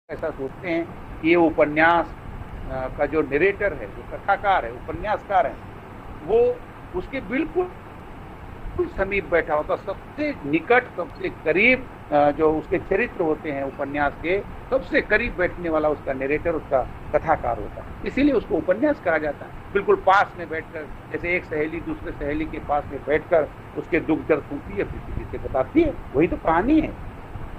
ऐसा सोचते हैं कि ये उपन्यास का जो नरेटर है, जो कथाकार है, उपन्यासकार है, वो उसके बिल्कुल समीप बैठा होता, सबसे निकट, सबसे करीब जो उसके चरित्र होते हैं उपन्यास के, सबसे करीब बैठने वाला उसका नरेटर, उसका कथाकार होता है। इसीलिए उसको उपन्यास कहा जाता है। बिल्कुल पास में बैठकर, जैसे एक सहेली दूसरे सहेली के पास में बैठकर उसके दुख दर्द सुनती है, फिर किसी से बताती है, वही तो कहानी है।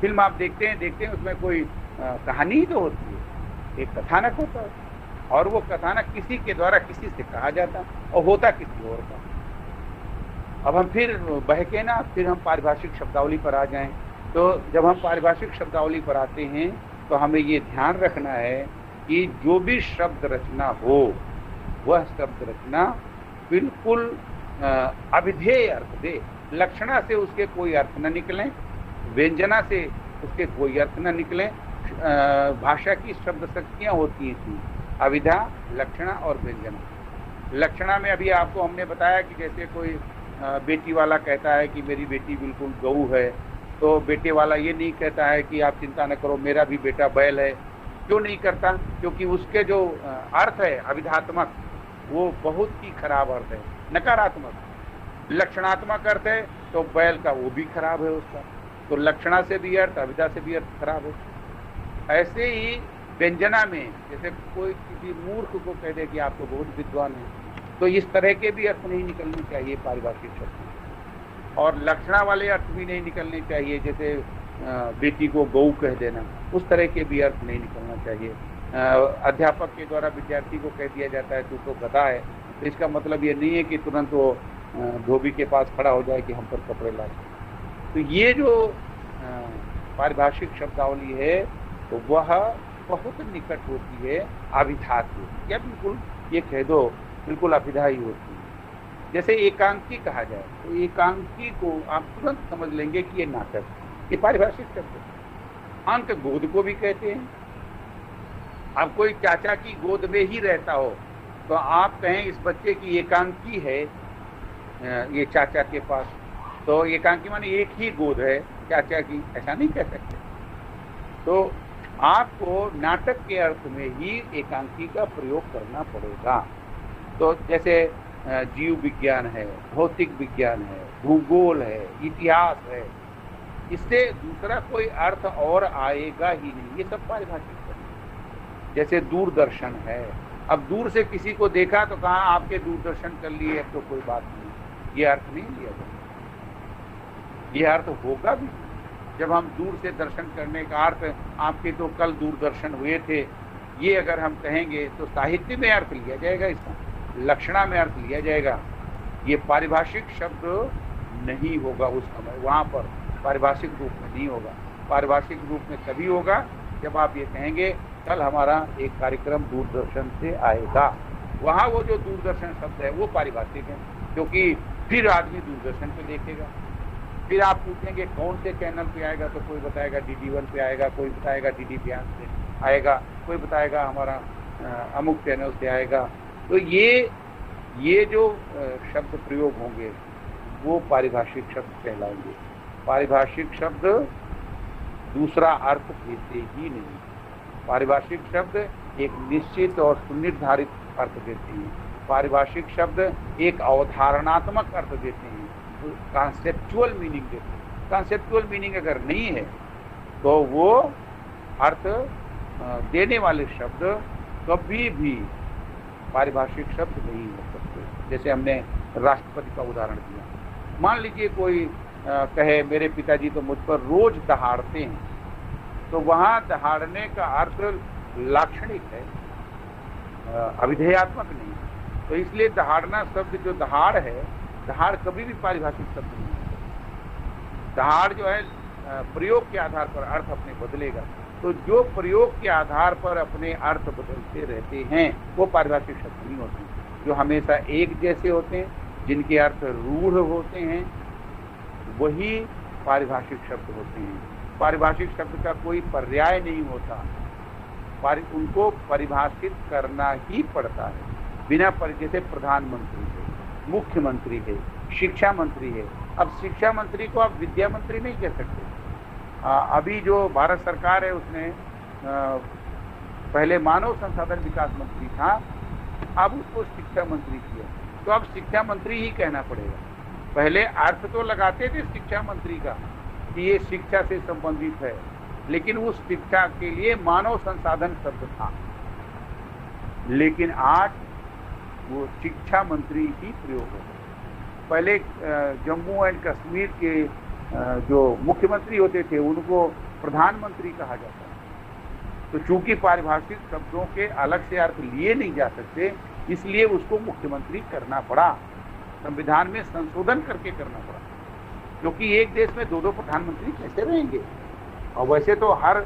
फिल्म आप देखते हैं उसमें कोई कहानी ही तो होती है, एक कथानक होता है, और वो कथानक किसी के द्वारा किसी से कहा जाता है और होता किसी और का। अब हम फिर बहके ना, फिर हम पारिभाषिक शब्दावली पर आ जाएं। तो जब हम पारिभाषिक शब्दावली पर आते हैं तो हमें ये ध्यान रखना है कि जो भी शब्द रचना हो, वह शब्द रचना बिल्कुल अविधेय अर्थ दे। लक्षणा से उसके कोई अर्थ न निकलें, व्यंजना से उसके कोई अर्थ न निकलें। भाषा की शब्द शक्तियाँ होती हैं, अविधा, लक्षणा और व्यंजना। लक्षणा में अभी आपको हमने बताया कि जैसे कोई बेटी वाला कहता है कि मेरी बेटी बिल्कुल गऊ है, तो बेटे वाला ये नहीं कहता है कि आप चिंता न करो, मेरा भी बेटा बैल है। क्यों नहीं करता? क्योंकि उसके जो अर्थ है अविधात्मक, वो बहुत ही खराब अर्थ है, नकारात्मक। लक्षणात्मक अर्थ है तो बैल का वो भी खराब है उसका, तो लक्षणा से भी अर्थ, अविधा से भी अर्थ खराब है। ऐसे ही व्यंजना में, जैसे कोई किसी मूर्ख को कह दे कि आप तो बहुत विद्वान है, तो इस तरह के भी अर्थ नहीं निकलने चाहिए पारिभाषिक शब्द, और लक्षणा वाले अर्थ भी नहीं निकलने चाहिए, जैसे बेटी को गऊ कह देना, उस तरह के भी अर्थ नहीं निकलना चाहिए। अध्यापक के द्वारा विद्यार्थी को कह दिया जाता है तू तो गधा है, तो इसका मतलब ये नहीं है कि तुरंत वो धोबी के पास खड़ा हो जाए कि हम पर कपड़े ला। तो ये जो पारिभाषिक शब्दावली है, तो वह बहुत निकट होती है अभिधात की, या बिल्कुल ये कह दो बिल्कुल अभिधा ही होती है। जैसे एकांकी कहा जाए, तो एकांकी को आप तुरंत समझ लेंगे कि ये नाटक, ये पारिभाषिक शब्द है। अंक गोद को भी कहते हैं। अब कोई चाचा की गोद में ही रहता हो, तो आप कहें इस बच्चे की एकांकी है ये चाचा के पास, तो एकांकी माने एक ही गोद है चाचा की, ऐसा नहीं कह सकते। तो आपको नाटक के अर्थ में ही एकांकी का प्रयोग करना पड़ेगा। तो जैसे जीव विज्ञान है, भौतिक विज्ञान है, भूगोल है, इतिहास है, इससे दूसरा कोई अर्थ और आएगा ही नहीं, ये सब पारिभाषिक है। जैसे दूरदर्शन है, अब दूर से किसी को देखा तो कहा आपके दूरदर्शन कर लिए, अब तो कोई बात नहीं, ये अर्थ नहीं लिया जाता। ये अर्थ होगा भी जब हम दूर से दर्शन करने का अर्थ, आपके तो कल दूरदर्शन हुए थे, ये अगर हम कहेंगे तो साहित्य में अर्थ लिया जाएगा, इसका लक्षणा में अर्थ लिया जाएगा। ये पारिभाषिक शब्द नहीं होगा उस समय, वहाँ पर पारिभाषिक रूप में नहीं होगा। पारिभाषिक रूप में तभी होगा जब आप ये कहेंगे कल हमारा एक कार्यक्रम दूरदर्शन से आएगा, वहाँ वो जो दूरदर्शन शब्द है वो पारिभाषिक है, क्योंकि फिर आदमी दूरदर्शन पे देखेगा। फिर आप पूछेंगे कौन से चैनल पे आएगा, तो कोई बताएगा DD1 पे आएगा, कोई बताएगा DD ज्ञान से आएगा, कोई बताएगा हमारा अमुक चैनल से आएगा। तो ये जो शब्द प्रयोग होंगे वो पारिभाषिक शब्द कहलाएंगे। पारिभाषिक शब्द दूसरा अर्थ देते ही नहीं। पारिभाषिक शब्द एक निश्चित और सुनिर्धारित अर्थ देते हैं। पारिभाषिक शब्द एक अवधारणात्मक अर्थ देते हैं, तो कॉन्सेप्चुअल मीनिंग देते हैं। कॉन्सेप्चुअल मीनिंग अगर नहीं है तो वो अर्थ देने वाले शब्द कभी भी पारिभाषिक शब्द नहीं हो सकते। जैसे हमने राष्ट्रपति का उदाहरण दिया। मान लीजिए कोई कहे मेरे पिताजी तो मुझ पर रोज दहाड़ते हैं, तो वहाँ दहाड़ने का अर्थ लाक्षणिक है, अविधेयात्मक नहीं। तो इसलिए दहाड़ना शब्द, जो दहाड़ है, दहाड़ कभी भी पारिभाषिक शब्द नहीं है। दहाड़ जो है प्रयोग के आधार पर अर्थ अपने बदलेगा, तो जो प्रयोग के आधार पर अपने अर्थ बदलते रहते हैं वो पारिभाषिक शब्द नहीं होते। जो हमेशा एक जैसे होते हैं, जिनके अर्थ रूढ़ होते हैं, वही पारिभाषिक शब्द होते हैं। पारिभाषिक शब्द का कोई पर्याय नहीं होता, उनको परिभाषित करना ही पड़ता है। बिना जैसे प्रधानमंत्री है, मुख्यमंत्री है, शिक्षा मंत्री है। अब शिक्षा मंत्री को आप विद्या मंत्री नहीं कह सकते। अभी जो भारत सरकार है उसने पहले मानव संसाधन विकास मंत्री था, अब उसको शिक्षा मंत्री किया, तो अब शिक्षा मंत्री ही कहना पड़ेगा। पहले अर्थ तो लगाते थे शिक्षा मंत्री का कि ये शिक्षा से संबंधित है, लेकिन उस शिक्षा के लिए मानव संसाधन शब्द था, लेकिन आज वो शिक्षा मंत्री ही प्रयोग होगा। पहले जम्मू एंड कश्मीर के जो मुख्यमंत्री होते थे उनको प्रधानमंत्री कहा जाता है। तो चूंकि पारिभाषिक शब्दों के अलग से अर्थ लिए नहीं जा सकते, इसलिए उसको मुख्यमंत्री करना पड़ा, संविधान में संशोधन करके करना पड़ा, क्योंकि एक देश में दो प्रधानमंत्री कैसे रहेंगे। और वैसे तो हर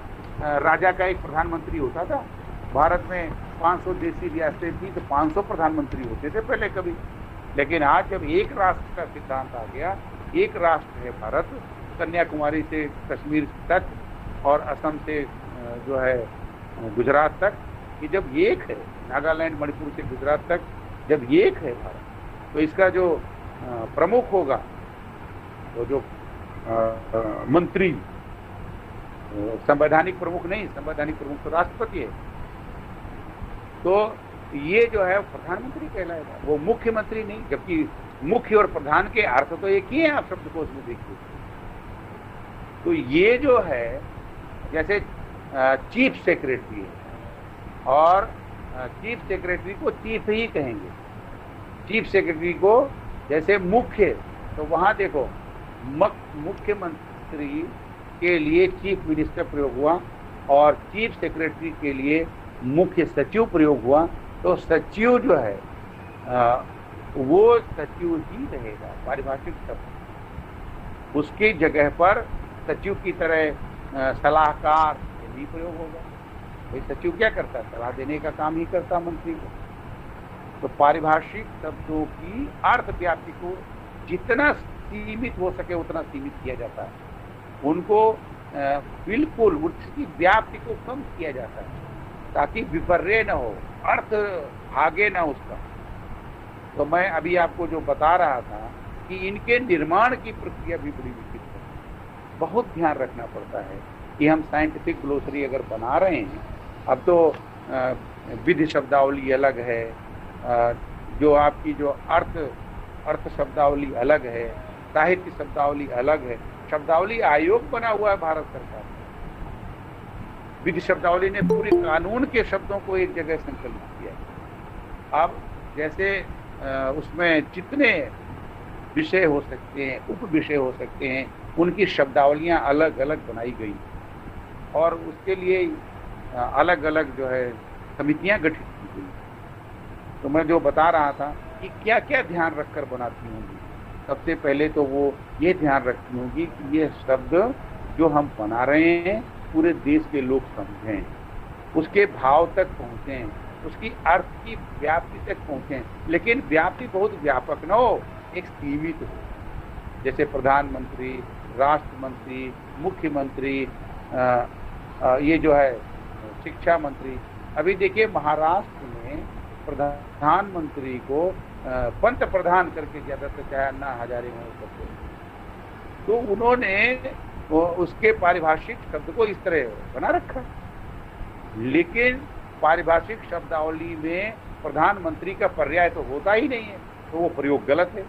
राजा का एक प्रधानमंत्री होता था। भारत में 500 देशी रियासतें थी तो 500 प्रधानमंत्री होते थे पहले कभी, लेकिन आज जब एक राष्ट्र का सिद्धांत आ गया, एक राष्ट्र है भारत, कन्याकुमारी से कश्मीर तक और असम से जो है गुजरात तक, कि जब एक है, नागालैंड मणिपुर से गुजरात तक जब एक है भारत, तो इसका जो प्रमुख होगा, वो जो मंत्री, संवैधानिक प्रमुख नहीं, संवैधानिक प्रमुख तो राष्ट्रपति है, तो ये जो है प्रधानमंत्री कहलाएगा, वो मुख्यमंत्री नहीं। जबकि मुख्य और प्रधान के अर्थ तो एक ही है, आप शब्दकोश में देखिए। तो ये जो है, जैसे चीफ सेक्रेटरी है, और चीफ सेक्रेटरी को चीफ ही कहेंगे, चीफ सेक्रेटरी को जैसे मुख्य, तो वहां देखो मुख्यमंत्री के लिए चीफ मिनिस्टर प्रयोग हुआ और चीफ सेक्रेटरी के लिए मुख्य सचिव प्रयोग हुआ। तो सचिव जो है वो सचिव ही रहेगा, पारिभाषिक शब्द, उसकी जगह पर सचिव की तरह सलाहकार नहीं प्रयोग होगा। भाई सचिव क्या करता है, सलाह देने का काम ही करता मंत्री को। तो पारिभाषिक शब्दों की अर्थ व्याप्ति को जितना सीमित हो सके उतना सीमित किया जाता है, उनको बिल्कुल उसकी व्याप्ति को कम किया जाता है ताकि विपर्य न हो, अर्थ भागे ना उसका। तो मैं अभी आपको जो बता रहा था कि इनके निर्माण की प्रक्रिया भी बड़ी विचित्र है, बहुत ध्यान रखना पड़ता है कि हम साइंटिफिक ग्लोसरी अगर बना रहे हैं, अब तो विधि शब्दावली अलग है, जो आपकी जो अर्थ शब्दावली अलग है, साहित्य शब्दावली अलग है। शब्दावली आयोग बना हुआ है भारत सरकार, विधि शब्दावली ने पूरे कानून के शब्दों को एक जगह संकलित किया। अब जैसे उसमें जितने विषय हो सकते हैं, उप विषय हो सकते हैं, उनकी शब्दावलियां अलग अलग बनाई गई और उसके लिए अलग अलग जो है समितियां गठित की गई। तो मैं जो बता रहा था कि क्या क्या ध्यान रखकर बनाती होंगी, सबसे पहले तो वो ये ध्यान रखती होंगी कि ये शब्द जो हम बना रहे हैं पूरे देश के लोग समझें, उसके भाव तक पहुँचें, उसकी अर्थ की व्याप्ति तक पहुँचें, लेकिन व्याप्ति बहुत व्यापक न हो, एक सीमित हो। जैसे प्रधानमंत्री, राष्ट्र मंत्री, मुख्यमंत्री, ये जो है शिक्षा मंत्री। अभी देखिए महाराष्ट्र में प्रधानमंत्री को पंत प्रधान करके ज़्यादा से चाहे अन्ना हजारे हों करते, तो उन्होंने उसके पारिभाषिक शब्द को इस तरह बना रखा, लेकिन पारिभाषिक शब्दावली में प्रधानमंत्री का पर्याय तो होता ही नहीं है, तो वो प्रयोग गलत है।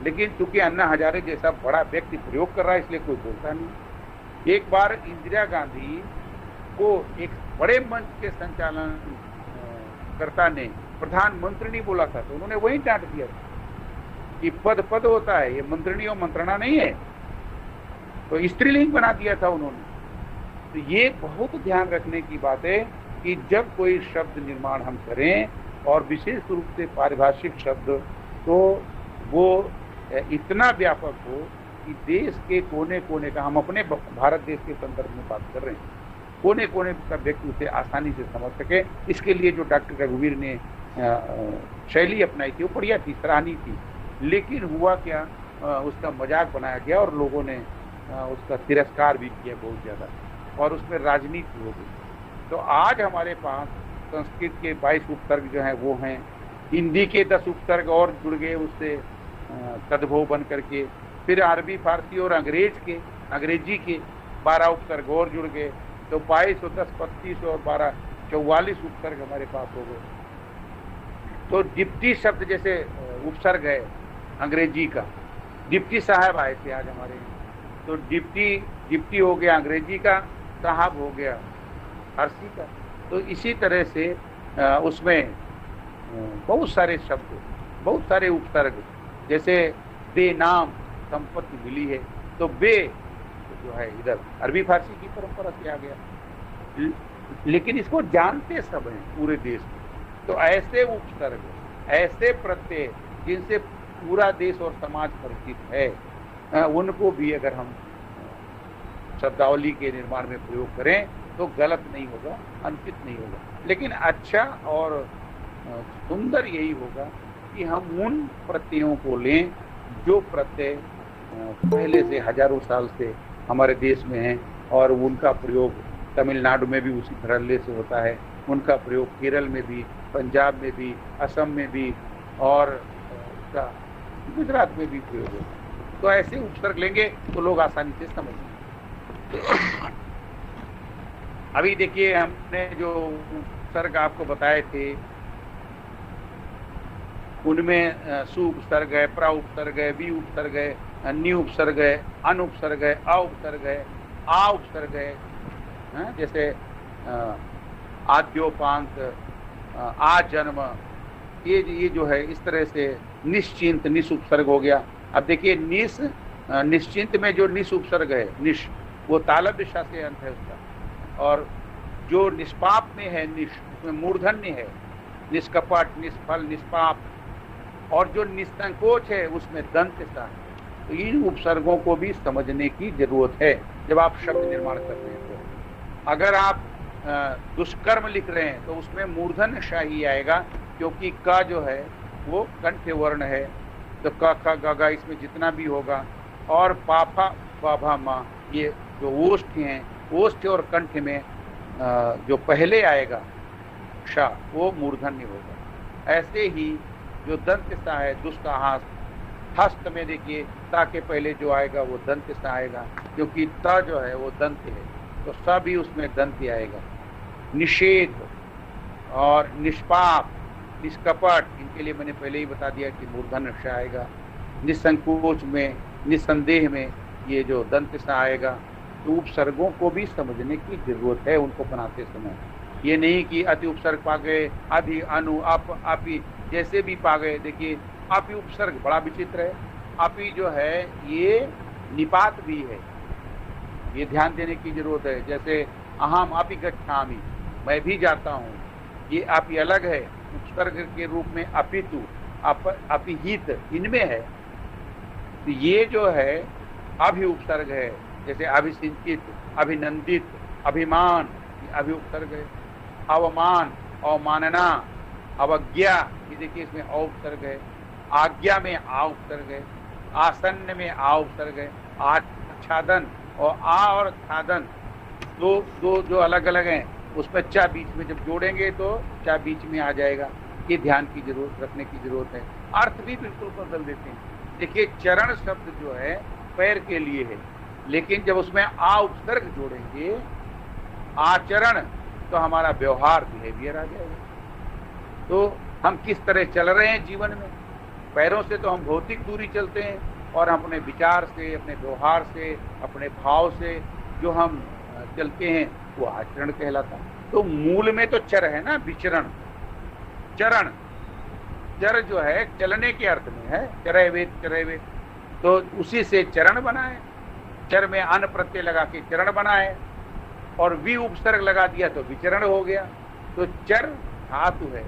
लेकिन चूंकि अन्ना हजारे जैसा बड़ा व्यक्ति प्रयोग कर रहा है इसलिए कोई बोलता नहीं। एक बार इंदिरा गांधी को एक बड़े मंच के संचालन कर्ता ने प्रधानमंत्री नहीं बोला था, तो उन्होंने वही डांट दिया कि पद पद होता है, ये मंत्रिणी और मंत्रणा नहीं है, तो स्त्रीलिंग बना दिया था उन्होंने। तो ये बहुत ध्यान रखने की बात है कि जब कोई शब्द निर्माण हम करें और विशेष रूप से पारिभाषिक शब्द, तो वो इतना व्यापक हो कि देश के कोने कोने का, हम अपने भारत देश के संदर्भ में बात कर रहे हैं, कोने कोने का व्यक्ति उसे आसानी से समझ सके। इसके लिए जो डॉक्टर रघुवीर ने शैली अपनाई थी वो बढ़िया थी, सराहनीय थी, लेकिन हुआ क्या, उसका मजाक बनाया गया और लोगों ने उसका तिरस्कार भी किया बहुत ज़्यादा, और उसमें राजनीति हो गई। तो आज हमारे पास संस्कृत के 22 उपसर्ग जो हैं वो हैं, हिंदी के 10 उपसर्ग और जुड़ गए उससे तद्भव बन करके, फिर अरबी फारसी और अंग्रेजी के 12 उपसर्ग और जुड़ गए, तो 22 और 10 35 और 12 44 उपसर्ग हमारे पास हो गए। तो डिप्टी शब्द जैसे उपसर्ग है अंग्रेजी का, डिप्टी साहब आए थे आज हमारे यहाँ, तो डिप्टी हो गया अंग्रेजी का, साहब हो गया फारसी का। तो इसी तरह से उसमें बहुत सारे शब्द, बहुत सारे उपसर्ग, जैसे बेनाम संपत्ति मिली है, तो बे जो है इधर अरबी फारसी की परंपरा से आ गया, लेकिन इसको जानते सब हैं पूरे देश में। तो ऐसे उपसर्ग, ऐसे प्रत्यय जिनसे पूरा देश और समाज परिचित है, उनको भी अगर हम शब्दावली के निर्माण में प्रयोग करें तो गलत नहीं होगा, अनुचित नहीं होगा। लेकिन अच्छा और सुंदर यही होगा कि हम उन प्रत्ययों को लें जो प्रत्यय पहले से हजारों साल से हमारे देश में हैं, और उनका प्रयोग तमिलनाडु में भी उसी धड़ल्ले से होता है, उनका प्रयोग केरल में भी, पंजाब में भी, असम में भी, और गुजरात में भी प्रयोग होता है। तो ऐसे उपसर्ग लेंगे तो लोग आसानी से समझेंगे। अभी देखिए, हमने जो उपसर्ग आपको बताए थे उनमें सु उपसर्ग है, प्र उपसर्ग है, वि उपसर्ग है, नि उपसर्ग है, अन उपसर्ग है, अ उपसर्ग है, आ उपसर्ग है, जैसे आद्योपांत, आ जन्म, ये जो है इस तरह से निश्चिंत, निस उपसर्ग हो गया। अब देखिए निश्चिंत में जो निस उपसर्ग है, निश, वो तालब दिशा से अंत है उसका, और जो निष्पाप में है निश, उसमें मूर्धन्य है, निष्कपट, निष्फल, निष्पाप, और जो निसंकोच है उसमें दंत सा है। तो इन उपसर्गों को भी समझने की जरूरत है जब आप शब्द निर्माण कर रहे हैं। तो अगर आप दुष्कर्म लिख रहे हैं तो उसमें मूर्धन्य शाही आएगा, क्योंकि का जो है वो कंठ वर्ण है, तो क ख ग घ इसमें जितना भी होगा, और पाफा बाभा मा, ये जो ओष्ठ हैं, ओष्ठ और कंठ में जो पहले आएगा शा, वो मूर्धन्य होगा। ऐसे ही जो दंत सा है, दुष्टाहास, हस्त में देखिए ता के पहले जो आएगा वो दंत सा आएगा, क्योंकि त जो है वो दंत है, तो स भी उसमें दंत आएगा। निषेध और निष्पाप, निष्कपट, इनके लिए मैंने पहले ही बता दिया कि मूर्धन्य श आएगा। निसंकोच में, निसंदेह में ये जो दंत सा आएगा। तो उपसर्गों को भी समझने की जरूरत है उनको बनाते समय। ये नहीं कि अति उपसर्ग पा गए, अधि, अनु, अप, अपि, जैसे भी पा गए। देखिए अपि उपसर्ग बड़ा विचित्र है। अपि जो है ये निपात भी है, ये ध्यान देने की जरूरत है। जैसे अहम अपि गच्छामि, मैं भी जाता हूँ, ये अपि अलग है, उपसर्ग के रूप में अपितु, अपिहित इनमें है। तो ये जो है अभि उपसर्ग है, जैसे अभिसिंचित, अभिनंदित, अभिमान, अभि उपसर्ग है। अवमान, अवमानना, अवज्ञा, ये देखिए इसमें अ उपसर्ग है। आज्ञा में आ उपसर्ग है। आसन्न में आ उपसर्ग है। आच्छादन और आ और छादन दो जो अलग अलग हैं, उसमें चा बीच में जब जोड़ेंगे तो चा बीच में आ जाएगा। ये ध्यान की जरूरत रखने की जरूरत है। अर्थ भी बिल्कुल बदल देते हैं। देखिए चरण शब्द जो है पैर के लिए है, लेकिन जब उसमें आ उपसर्ग जोड़ेंगे आचरण, तो हमारा व्यवहार, बिहेवियर आ जाएगा। तो हम किस तरह चल रहे हैं जीवन में। पैरों से तो हम भौतिक दूरी चलते हैं, और अपने विचार से, अपने व्यवहार से, अपने भाव से जो हम चलते हैं वो आचरण कहलाता है। तो मूल में तो चर है ना, विचरण, चरण, चर जो है चलने के अर्थ में है, चरैवेत, तो उसी से चरण बनाए। चर में अन प्रत्यय लगा के चरण बनाए, और वि उपसर्ग लगा दिया तो विचरण हो गया। तो चर धातु है,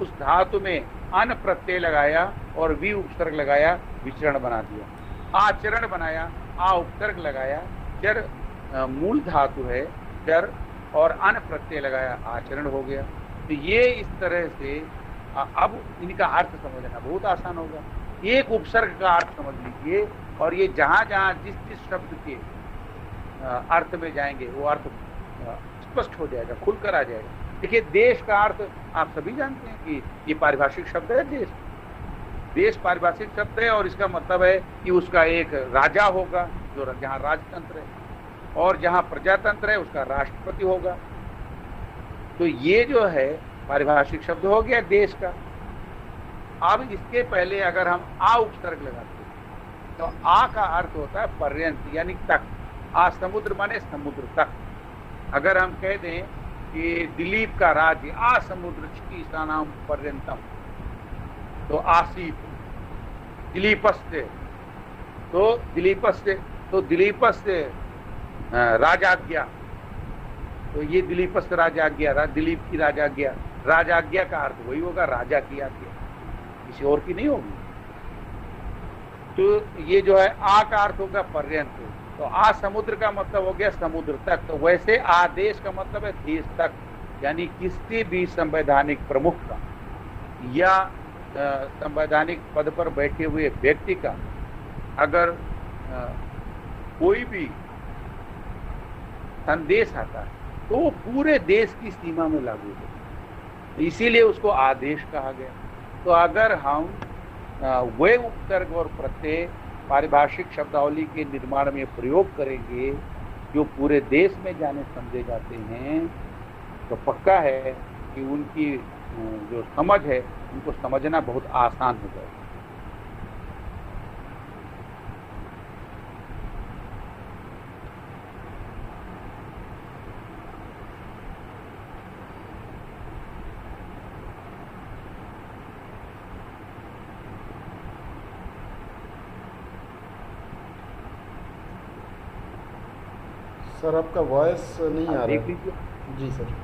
उस धातु में अन प्रत्यय लगाया और वि उपसर्ग लगाया, विचरण बना दिया। आचरण बनाया, आ उपसर्ग लगाया, चर मूल धातु है चर, और अन प्रत्यय लगाया, आचरण हो गया। तो ये इस तरह से अब इनका अर्थ समझना बहुत आसान होगा। एक उपसर्ग का अर्थ समझ लीजिए, और ये जहां जहां जिस शब्द के अर्थ में जाएंगे वो अर्थ स्पष्ट हो जाएगा, खुलकर आ जाएगा। देखिए देश का अर्थ आप सभी जानते हैं कि ये पारिभाषिक शब्द है। देश पारिभाषिक शब्द है, और इसका मतलब है कि उसका एक राजा होगा जो जहाँ राजतंत्र है, और जहां प्रजातंत्र है उसका राष्ट्रपति होगा। तो ये जो है पारिभाषिक शब्द हो गया देश का। अब इसके पहले अगर हम आ उपसर्ग लगाते हैं तो आ का अर्थ होता है पर्यंत, यानी तक। आ समुद्र माने समुद्र तक। अगर हम कह दें कि दिलीप का राज्य आ समुद्र चिकीर्षाणाम पर्यंतम, तो आसीत दिलीपस्य, तो दिलीपस्य राजाज्ञा, तो ये दिलीपस्य राजाज्ञा, दिलीप की राजाज्ञा, राजाज्ञा का अर्थ वही होगा, राजा की आज्ञा, किसी और की नहीं होगी। तो ये जो है आ का अर्थ होगा पर्यंत, तो आ समुद्र का मतलब हो गया समुद्र तक। तो वैसे आदेश का मतलब है देश तक, यानी किसी भी संवैधानिक प्रमुख का या संवैधानिक पद पर बैठे हुए व्यक्ति का अगर कोई भी संदेश आता है तो वो पूरे देश की सीमा में लागू है, इसीलिए उसको आदेश कहा गया। तो अगर हम वे उपसर्ग और प्रत्यय पारिभाषिक शब्दावली के निर्माण में प्रयोग करेंगे जो पूरे देश में जाने समझे जाते हैं, तो पक्का है कि उनकी जो समझ है उनको समझना बहुत आसान हो जाएगा। सर आपका वॉइस नहीं आ रहा देख है। लीजिए। जी सर।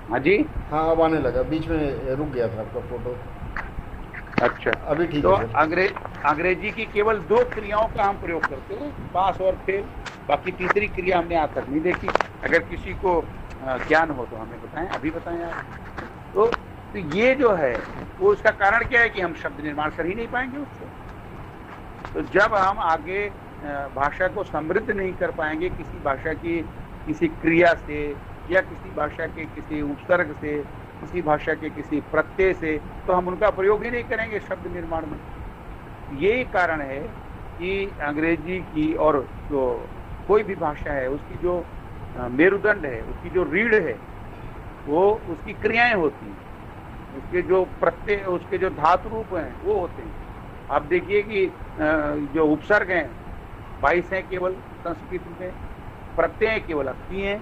हाँ जी, हाँ अब आने लगा, बीच में रुक गया था आपका फोटो। अच्छा अभी ठीक तो है सर। अंग्रेजी की केवल 2 क्रियाओं का हम प्रयोग करते हैं, पास और फेल। बाकी तीसरी क्रिया हमने आज तक नहीं देखी। अगर किसी को ज्ञान हो तो हमें बताएं, अभी बताएं आप। तो ये जो है वो उसका कारण क्या है कि हम शब्द निर्माण कर ही नहीं पाएंगे उससे। तो जब हम आगे भाषा को समृद्ध नहीं कर पाएंगे किसी भाषा की किसी क्रिया से या किसी भाषा के किसी उपसर्ग से, किसी भाषा के किसी प्रत्यय से, तो हम उनका प्रयोग ही नहीं करेंगे शब्द निर्माण में। यही कारण है कि अंग्रेजी की और जो कोई भी भाषा है उसकी जो मेरुदंड है, उसकी जो रीढ़ है, वो उसकी क्रियाएं होती हैं, उसके जो प्रत्यय, उसके जो धातु रूप हैं वो होते हैं। आप देखिए कि जो उपसर्ग हैं 22 हैं केवल संस्कृत में, प्रत्यय केवल 80 हैं,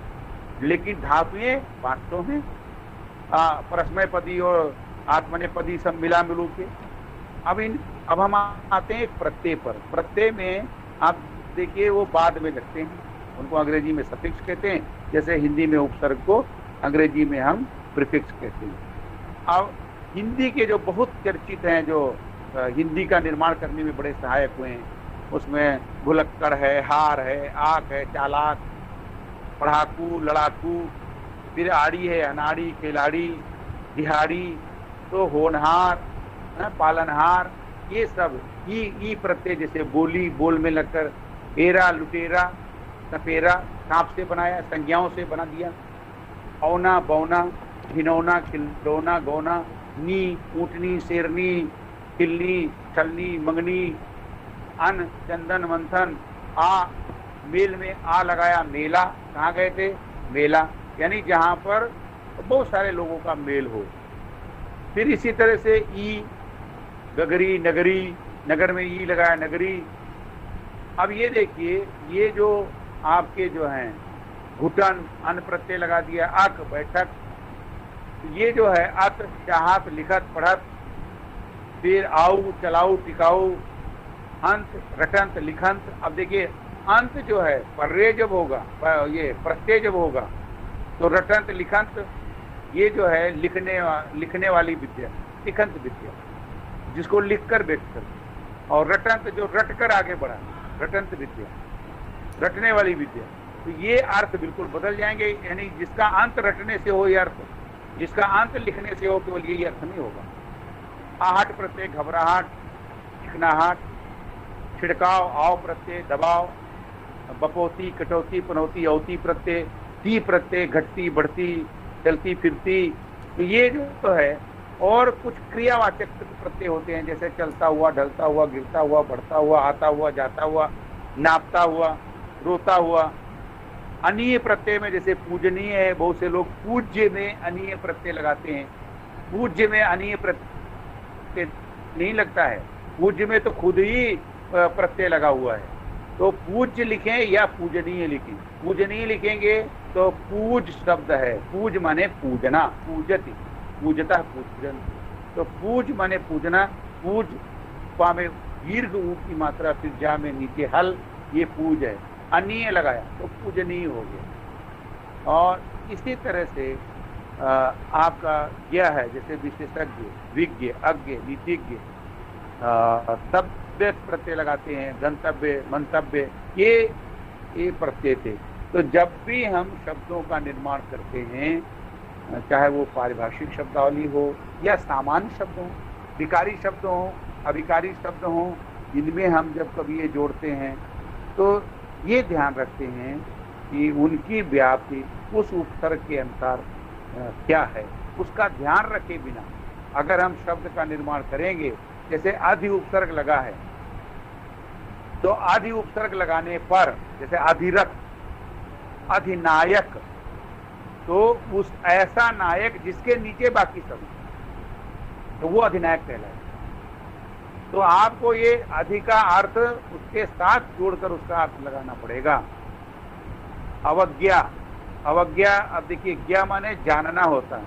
लेकिन धातुएं 500 हैं। परस्मैपदी और आत्मनेपदी सब मिला मिलू के। अब हम आते हैं एक प्रत्यय पर। प्रत्यय में आप देखिए वो बाद में लगते हैं, उनको अंग्रेजी में सफिक्स कहते हैं, जैसे हिंदी में उपसर्ग को अंग्रेजी में हम प्रीफिक्स कहते हैं। अब हिंदी के जो बहुत चर्चित हैं, जो हिंदी का निर्माण करने में बड़े सहायक हुए हैं, उसमें भुलक्कड़ है, हार है, आक है, चालाक, पढ़ाकू, लड़ाकू, फिर आड़ी है, अनाड़ी, खिलाड़ी, दिहाड़ी, तो होनहार, पालनहार, ये सब ई प्रत्यय, जैसे बोली, बोल में लगकर, एरा, लुटेरा, सपेरा, सांप से बनाया, संज्ञाओं से बना दिया, औना, बौना, घिनौना, खिलौना, गौना, नी, ऊँटनी, शेरनी, खिल्ली, छलनी, मंगनी, अन, चंदन, मंथन, आ, मेल में आ लगाया, मेला, कहाँ गए थे, मेला, यानी जहां पर बहुत सारे लोगों का मेल हो। फिर इसी तरह से ई, गगरी, नगरी, नगर में ई लगाया, नगरी। अब ये देखिए, ये जो आपके जो हैं घुटन, अन प्रत्यय लगा दिया, अक, बैठक, ये जो है अत, चाहत, लिखत, पढ़त, फिर आऊ, चलाऊ, टिकाऊ, अंत, रटंत, लिखंत। अब देखिए अंत जो है पर्रे जब होगा, ये प्रत्यय जब होगा, तो रटंत, लिखंत, ये जो है लिखने वाली विद्या, लिखंत विद्या, जिसको लिखकर व्यक्त कर, और रटंत जो रट कर आगे बढ़ा, रटंत विद्या, रटने वाली विद्या। तो ये अर्थ बिल्कुल बदल जाएंगे, यानी जिसका अंत रटने से हो ये अर्थ, जिसका अंत लिखने से हो, केवल यही अर्थ नहीं होगा। आहट प्रत्यय, घबराहट, चिकनाहट, छिड़काव, आव प्रत्यय, दबाव, बपोती, कटौती, पनौती, औती प्रत्यय, ती प्रत्यय, घटती, बढ़ती, चलती फिरती। तो ये जो है, और कुछ क्रियावाचक प्रत्यय होते हैं, जैसे चलता हुआ, ढलता हुआ, गिरता हुआ, बढ़ता हुआ, आता हुआ, जाता हुआ, नापता हुआ, रोता हुआ, अनीय प्रत्यय में जैसे पूजनीय है, बहुत से लोग पूज्य में अनीय प्रत्यय लगाते हैं। पूज्य में अनीय प्रत्यय नहीं लगता है, पूज्य में तो खुद ही प्रत्यय लगा हुआ है। तो पूज्य लिखें या पूजनीय लिखें। पूजनीय लिखेंगे तो पूज शब्द है, पूज माने पूजना, पूजति, पूजता पूजन। तो पूज माने पूजना, पूज पा में दीर्घ ऊ की मात्रा, फिर जा में नीचे हल, ये पूज है। अनीय लगाया तो पूजनीय हो गया। और इसी तरह से आपका ज्ञ है, जैसे विशेषज्ञ, विज्ञ, अज्ञ, नीतिज्ञ, तब्य प्रत्यय लगाते हैं, गंतव्य, मंतव्य, ये प्रत्यय थे। तो जब भी हम शब्दों का निर्माण करते हैं, चाहे वो पारिभाषिक शब्दावली हो या सामान्य शब्द हो, विकारी शब्द हो, अविकारी शब्द हो, इनमें हम जब कभी ये जोड़ते हैं तो ये ध्यान रखते हैं कि उनकी व्याप्ति उस उपसर्ग के अनुसार क्या है, उसका ध्यान रखे बिना अगर हम शब्द का निर्माण करेंगे, जैसे आदि उपसर्ग लगा है, तो आदि उपसर्ग लगाने पर जैसे अधिरथ, अधिनायक, तो उस ऐसा नायक जिसके नीचे बाकी सब, तो वो अधिनायक कहलाए। तो आपको ये अधि का अर्थ उसके साथ जोड़कर उसका अर्थ लगाना पड़ेगा। अवज्ञा, अवज्ञा, अब देखिए ज्ञा माने जानना होता है,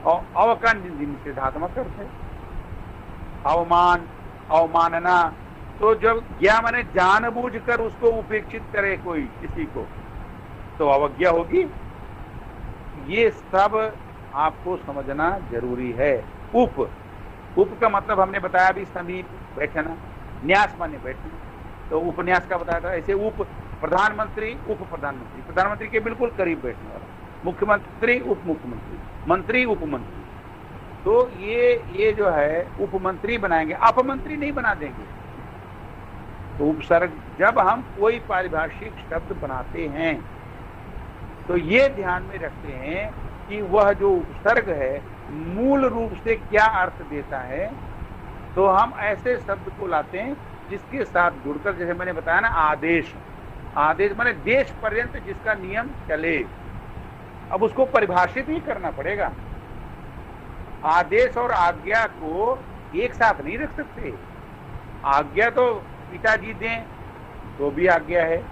और अव का निषेधात्मक अर्थ है, अवमान, अवमानना। तो जब ज्ञा माने जानबूझकर उसको उपेक्षित करे कोई किसी को, तो अवज्ञा होगी। ये सब आपको समझना जरूरी है। उप, उप का मतलब हमने बताया अभी, समीप, बैठना। न्यास माने बैठना, तो उपन्यास का बताया था। ऐसे उप प्रधानमंत्री, उप प्रधानमंत्री, प्रधानमंत्री के बिल्कुल करीब बैठने वाला, मुख्यमंत्री, उप मुख्यमंत्री, मंत्री, उपमंत्री। तो ये जो है उपमंत्री बनाएंगे, अपमंत्री नहीं बना देंगे। तो उपसर्ग, जब हम कोई पारिभाषिक शब्द बनाते हैं तो ये ध्यान में रखते हैं कि वह जो उपसर्ग है मूल रूप से क्या अर्थ देता है। तो हम ऐसे शब्द को लाते हैं जिसके साथ जुड़कर, जैसे मैंने बताया ना, आदेश, आदेश माने देश पर्यंत जिसका नियम चले। अब उसको परिभाषित ही करना पड़ेगा। आदेश और आज्ञा को एक साथ नहीं रख सकते। आज्ञा तो पिताजी दें तो भी आज्ञा है,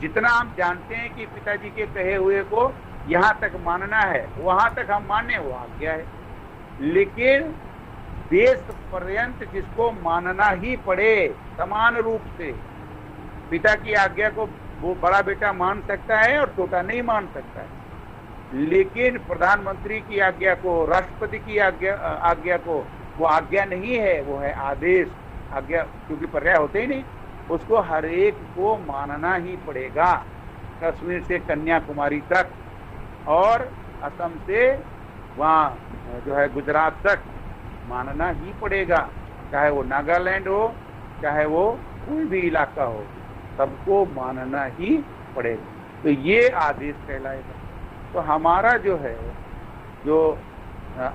जितना हम जानते हैं कि पिताजी के कहे हुए को यहाँ तक मानना है, वहां तक हम माने, वो आज्ञा है। लेकिन देश पर्यंत जिसको मानना ही पड़े समान रूप से, पिता की आज्ञा को वो बड़ा बेटा मान सकता है और छोटा नहीं मान सकता है। लेकिन प्रधानमंत्री की आज्ञा को, राष्ट्रपति की आज्ञा को वो आज्ञा नहीं है, वो है आदेश। आज्ञा क्योंकि पर्याय होते ही नहीं, उसको हर एक को मानना ही पड़ेगा, कश्मीर से कन्याकुमारी तक और असम से वहाँ जो है गुजरात तक मानना ही पड़ेगा। चाहे वो नागालैंड हो, चाहे वो कोई भी इलाका हो, सबको मानना ही पड़ेगा। तो ये आदेश कहलाएगा। तो हमारा जो है, जो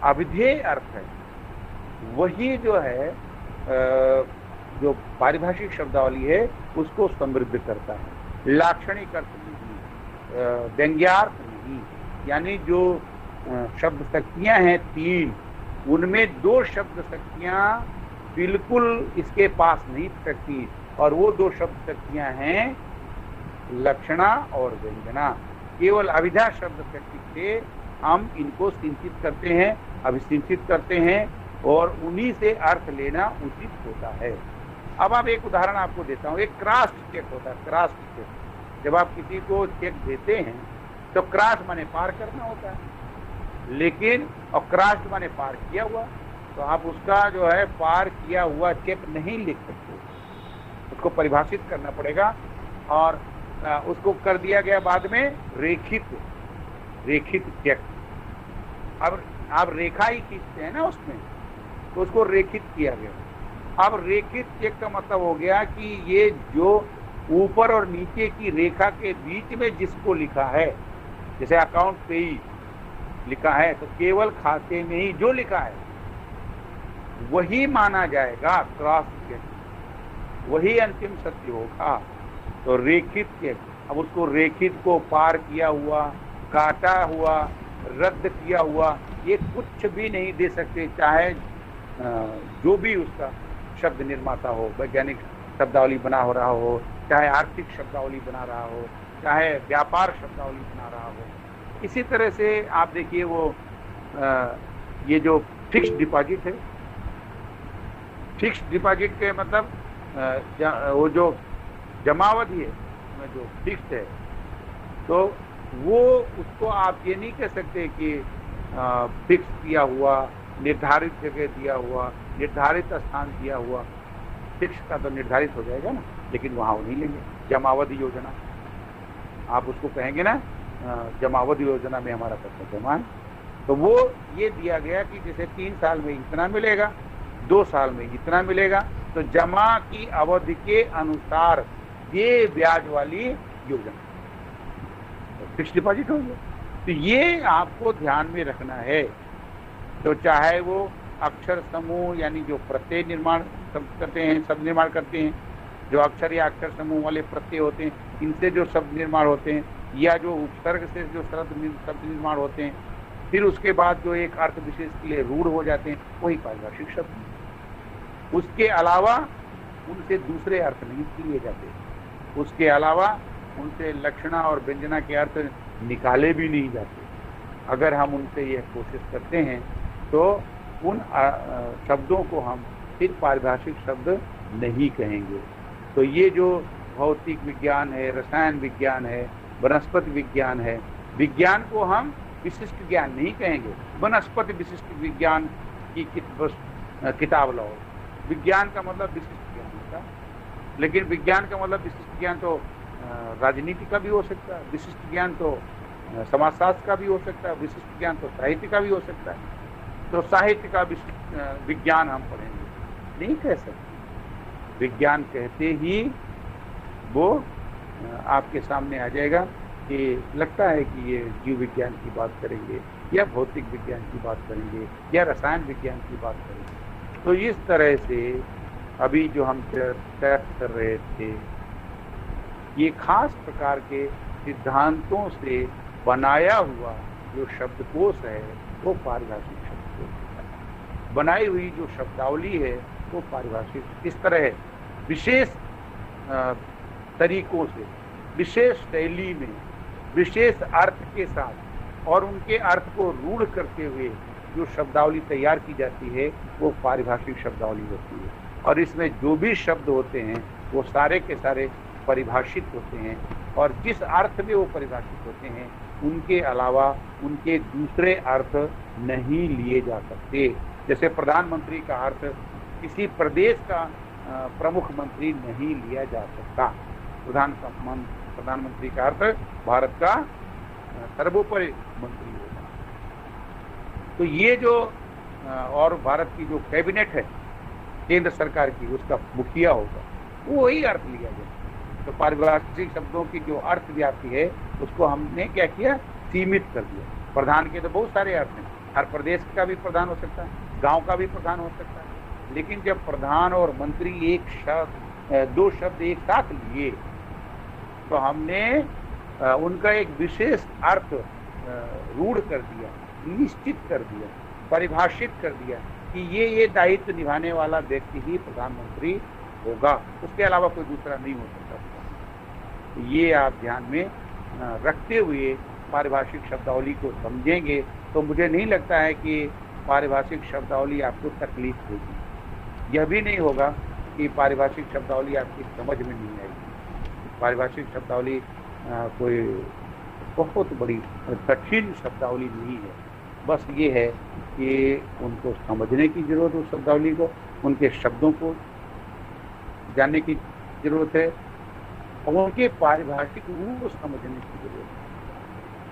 अविधेय अर्थ है, वही जो है जो पारिभाषिक शब्दावली है उसको समृद्ध करता है। लाक्षणिक अर्थ नहीं, व्यंग्यार्थ नहीं। यानी जो शब्द शक्तियां हैं 3, उनमें 2 शब्द शक्तियां बिल्कुल इसके पास नहीं सकती, और वो 2 शब्द शक्तियां हैं लक्षणा और व्यंजना। केवल अविधा शब्द शक्ति से हम इनको सिंचित करते हैं, अभिसिंचित करते हैं, और उन्हीं से अर्थ लेना उचित होता है। अब आप एक उदाहरण आपको देता हूँ। एक क्रॉस चेक होता है, क्रॉस चेक। जब आप किसी को चेक देते हैं तो क्रॉस माने पार करना होता है, लेकिन और क्रॉस माने पार किया हुआ, तो आप उसका जो है पार किया हुआ चेक नहीं लिख सकते, उसको परिभाषित करना पड़ेगा। और उसको कर दिया गया बाद में रेखित, रेखित चेक। अब आप रेखा ही खींचते हैं ना उसमें, तो उसको रेखित किया गया। अब रेखित चेक का मतलब हो गया कि ये जो ऊपर और नीचे की रेखा के बीच में जिसको लिखा है, जैसे अकाउंट पे ही लिखा है, तो केवल खाते में ही जो लिखा है वही माना जाएगा क्रॉस चेक, वही अंतिम सत्य होगा। तो रेखित चेक, अब उसको रेखित को पार किया हुआ, काटा हुआ, रद्द किया हुआ, ये कुछ भी नहीं दे सकते, चाहे जो भी उसका शब्द निर्माता हो, वैज्ञानिक शब्दावली बना हो रहा हो, चाहे आर्थिक शब्दावली बना रहा हो, चाहे व्यापार शब्दावली बना रहा हो। इसी तरह से आप देखिए वो ये जो फिक्स्ड डिपॉजिट है, फिक्स्ड डिपॉजिट के मतलब वो जो जमावधि है जो फिक्स्ड है, तो वो उसको आप ये नहीं कह सकते कि फिक्स किया हुआ, निर्धारित जगह दिया हुआ, निर्धारित स्थान दिया हुआ। फिक्स का तो निर्धारित हो जाएगा ना, लेकिन वहाँ वो नहीं लेंगे। जमावधि योजना आप उसको कहेंगे ना, जमावधि योजना में हमारा पैसा जमा है, तो वो ये दिया गया कि जैसे 3 साल में इतना मिलेगा, 2 साल में इतना मिलेगा, तो जमा की अवधि के अनुसार ये ब्याज वाली योजना, तो फिक्स डिपॉजिट हो गया। तो ये आपको ध्यान में रखना है। तो चाहे वो अक्षर समूह यानी जो प्रत्यय निर्माण करते हैं, शब्द निर्माण करते हैं, जो अक्षर या अक्षर समूह वाले प्रत्यय होते हैं, इनसे जो शब्द निर्माण होते हैं, या जो उपसर्ग से जो शब्द निर्माण होते हैं, फिर उसके बाद जो एक अर्थ विशेष के लिए रूढ़ हो जाते हैं, वही पारिभाषिक शब्द। उसके अलावा उनसे दूसरे अर्थ नहीं लिए जाते, उसके अलावा उनसे लक्षणा और व्यंजना के अर्थ निकाले भी नहीं जाते। अगर हम उनसे यह कोशिश करते हैं तो उन शब्दों को हम फिर पारिभाषिक शब्द नहीं कहेंगे। तो ये जो भौतिक विज्ञान है, रसायन विज्ञान है, वनस्पति विज्ञान है, विज्ञान को हम विशिष्ट ज्ञान नहीं कहेंगे। वनस्पति विशिष्ट विज्ञान की किताब लाओ, विज्ञान का मतलब विशिष्ट ज्ञान होता है, लेकिन विज्ञान का मतलब विशिष्ट ज्ञान तो राजनीति का भी हो सकता है, विशिष्ट ज्ञान तो समाजशास्त्र का भी हो सकता है, विशिष्ट ज्ञान तो साहित्य का भी हो सकता है। तो साहित्य का विज्ञान हम पढ़ेंगे नहीं कह सकते। विज्ञान कहते ही वो आपके सामने आ जाएगा कि लगता है कि ये जीव विज्ञान की बात करेंगे, या भौतिक विज्ञान की बात करेंगे, या रसायन विज्ञान की बात करेंगे। तो इस तरह से अभी जो हम चर्चा कर रहे थे, ये खास प्रकार के सिद्धांतों से बनाया हुआ जो शब्दकोश है वो पारिभाषिक शब्दकोश है। बनाई हुई जो शब्दावली है वो पारिभाषिक, इस तरह विशेष तरीकों से, विशेष शैली में, विशेष अर्थ के साथ और उनके अर्थ को रूढ़ करते हुए जो शब्दावली तैयार की जाती है वो पारिभाषिक शब्दावली होती है। और इसमें जो भी शब्द होते हैं वो सारे के सारे परिभाषित होते हैं, और जिस अर्थ में वो परिभाषित होते हैं उनके अलावा उनके दूसरे अर्थ नहीं लिए जा सकते। जैसे प्रधानमंत्री का अर्थ किसी प्रदेश का प्रमुख मंत्री नहीं लिया जा सकता। प्रधानमंत्री का अर्थ भारत का सर्वोपरि मंत्री होगा। तो ये जो और भारत की जो कैबिनेट है केंद्र सरकार की, उसका मुखिया होगा, वो वही अर्थ लिया जाए। तो पारिभाषिक शब्दों की जो अर्थ व्याप्ति है उसको हमने क्या किया, सीमित कर दिया। प्रधान के तो बहुत सारे अर्थ हैं, हर प्रदेश का भी प्रधान हो सकता है, गांव का भी प्रधान हो सकता है। लेकिन जब प्रधान और मंत्री एक शब्द, दो शब्द एक साथ लिए, तो हमने उनका एक विशेष अर्थ रूढ़ कर दिया, निश्चित कर दिया, परिभाषित कर दिया कि ये दायित्व निभाने वाला व्यक्ति ही प्रधानमंत्री होगा, उसके अलावा कोई दूसरा नहीं हो सकता। ये आप ध्यान में रखते हुए पारिभाषिक शब्दावली को समझेंगे तो मुझे नहीं लगता है कि पारिभाषिक शब्दावली आपको तकलीफ देगी। यह भी नहीं होगा कि पारिभाषिक शब्दावली आपकी समझ में नहीं आएगी। पारिभाषिक शब्दावली कोई बहुत बड़ी कठिन शब्दावली नहीं है, बस ये है कि उनको समझने की जरूरत है, उस शब्दावली को, उनके शब्दों को जानने की जरूरत है, और उनके पारिभाषिक रूप को समझने की जरूरत है।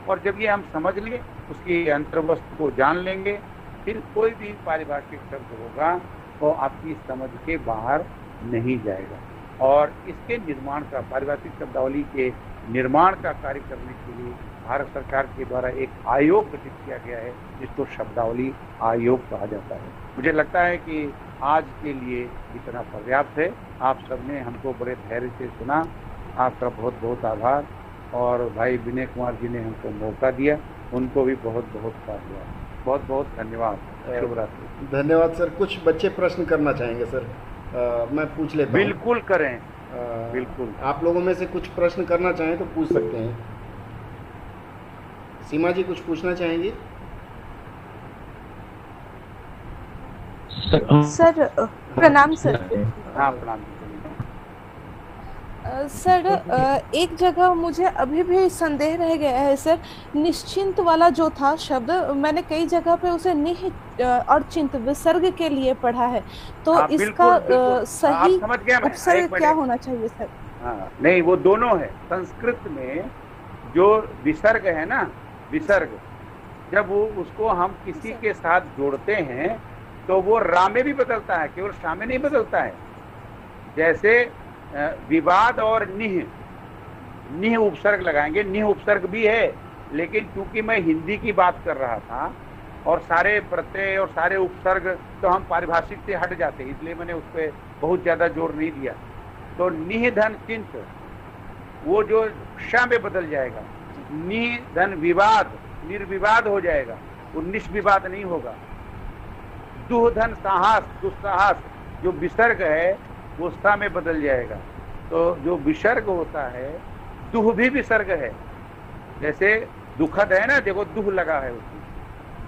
और जब ये हम समझ लेंगे, उसकी अंतर्वस्तु को जान लेंगे, फिर कोई भी पारिभाषिक शब्द होगा वो आपकी समझ के बाहर नहीं जाएगा। और इसके निर्माण का, पारिभाषिक शब्दावली के निर्माण का कार्य करने के लिए भारत सरकार के द्वारा एक आयोग गठित किया गया है, जिसको शब्दावली आयोग कहा जाता है। मुझे लगता है कि आज के लिए इतना पर्याप्त है। आप सबने हमको बड़े धैर्य से सुना, आपका बहुत बहुत आभार। और भाई विनय कुमार जी ने हमको मौका दिया, उनको भी बहुत बहुत धन्यवाद, बहुत बहुत धन्यवाद। शुभ रात्रि। धन्यवाद सर। कुछ बच्चे प्रश्न करना चाहेंगे सर, मैं पूछ लेता हूँ। बिल्कुल करें, बिल्कुल। आप लोगों में से कुछ प्रश्न करना चाहें तो पूछ सकते हैं। सीमा जी कुछ पूछना चाहेंगी? सर प्रणाम सर। हाँ प्रणाम। सर एक जगह मुझे अभी भी संदेह रह गया है सर। निश्चिंत वाला जो था शब्द, मैंने कई जगह पे उसे निह और चिंत विसर्ग के लिए पढ़ा है, तो हाँ, इसका बिल्कुल, बिल्कुल। सही आप समझ गया मैं, उपसर्ग एक क्या मिनट। होना चाहिए सर? हाँ, नहीं वो दोनों है। संस्कृत में जो विसर्ग है ना, विसर्ग, जब वो उसको हम किसी के साथ जोड़ते हैं तो वो रा में भी बदलता है, केवल शा में नहीं बदलता है। जैसे विवाद और निह, निह उपसर्ग लगाएंगे, निह उपसर्ग भी है, लेकिन चूंकि मैं हिंदी की बात कर रहा था और सारे प्रत्यय और सारे उपसर्ग तो हम पारिभाषिक से हट जाते, इसलिए मैंने उस पर बहुत ज्यादा जोर नहीं दिया। तो निह धन चिंत वो जो श में बदल जाएगा, निह धन विवाद निर्विवाद हो जाएगा, वो निष्विवाद नहीं होगा। दुह धन साहस, दुस्साहस जो विसर्ग है वो सा में बदल जाएगा। तो जो विसर्ग होता है, दुह भी विसर्ग है। जैसे दुखद है ना, देखो दुह लगा है उसमें,